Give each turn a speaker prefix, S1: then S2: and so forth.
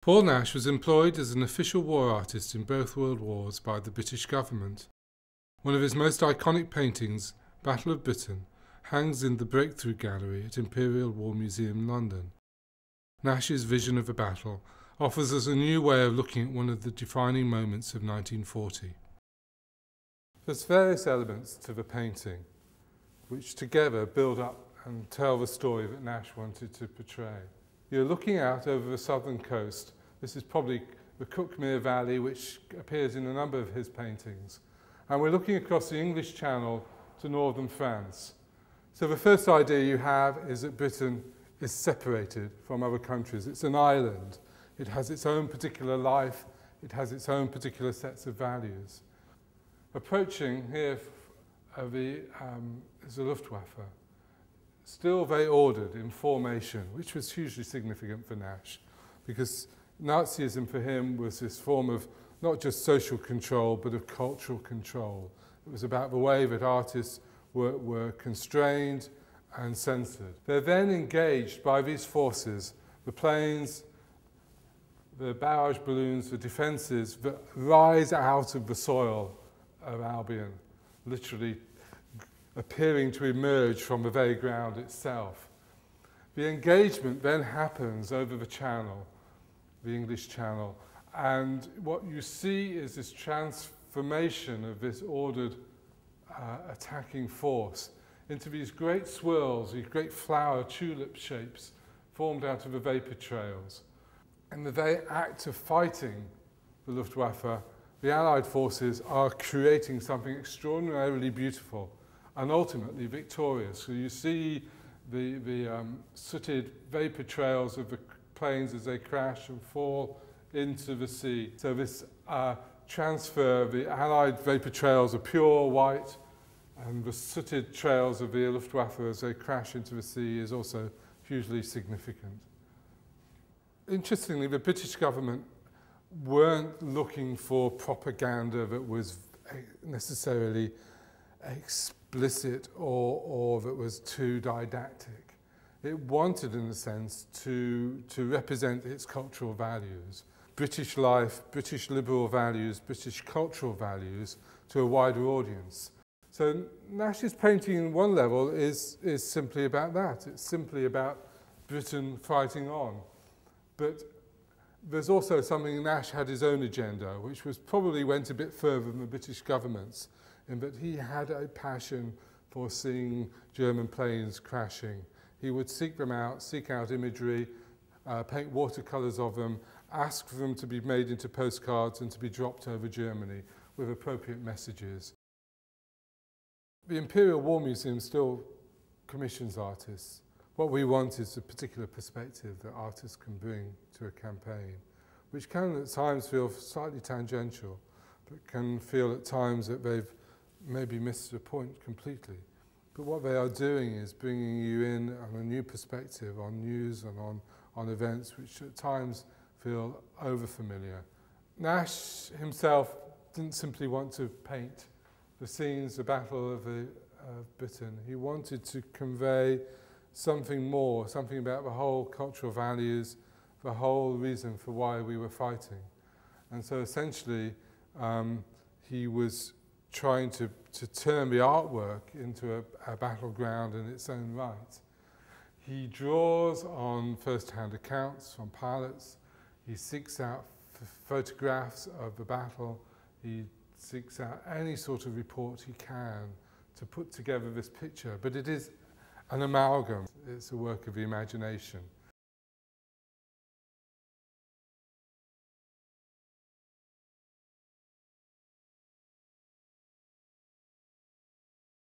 S1: Paul Nash was employed as an official war artist in both World Wars by the British government. One of his most iconic paintings, Battle of Britain, hangs in the Breakthrough Gallery at Imperial War Museum, London. Nash's vision of a battle offers us a new way of looking at one of the defining moments of 1940. There's various elements to the painting which together build up and tell the story that Nash wanted to portray. You're looking out over the southern coast. This is probably the Cuckmere Valley, which appears in a number of his paintings. And we're looking across the English Channel to northern France. So the first idea you have is that Britain is separated from other countries. It's an island. It has its own particular life. It has its own particular sets of values. Approaching here is the Luftwaffe, still very ordered in formation, which was hugely significant for Nash, because Nazism for him was this form of not just social control, but of cultural control. It was about the way that artists were constrained and censored. They're then engaged by these forces, the planes, the barrage balloons, the defences that rise out of the soil of Albion, literally appearing to emerge from the very ground itself. The engagement then happens over the channel, the English Channel, and what you see is this transformation of this ordered attacking force into these great swirls, these great flower tulip shapes formed out of the vapour trails. In the very act of fighting the Luftwaffe, the Allied forces are creating something extraordinarily beautiful and ultimately victorious. So you see the sooted vapour trails of the planes as they crash and fall into the sea. So this transfer of the Allied vapour trails are pure white, and the sooted trails of the Luftwaffe as they crash into the sea is also hugely significant. Interestingly, the British government weren't looking for propaganda that was necessarily explicit or that was too didactic. It wanted, in a sense, to represent its cultural values, British life, British liberal values, British cultural values to a wider audience. So Nash's painting, in one level, is simply about that. It's simply about Britain fighting on. But there's also something Nash had his own agenda, which was probably went a bit further than the British government's, in that he had a passion for seeing German planes crashing. He would seek them out, seek out imagery, paint watercolours of them, ask for them to be made into postcards and to be dropped over Germany with appropriate messages. The Imperial War Museum still commissions artists. What we want is a particular perspective that artists can bring to a campaign, which can at times feel slightly tangential, but can feel at times that they've maybe missed the point completely. But what they are doing is bringing you in on a new perspective on news and on events which at times feel overfamiliar. Nash himself didn't simply want to paint the scenes, the Battle of Britain. He wanted to convey something more, something about the whole cultural values, the whole reason for why we were fighting. And so essentially he was trying to turn the artwork into a battleground in its own right. He draws on first-hand accounts from pilots. He seeks out photographs of the battle. He seeks out any sort of report he can to put together this picture. But it is an amalgam. It's a work of the imagination.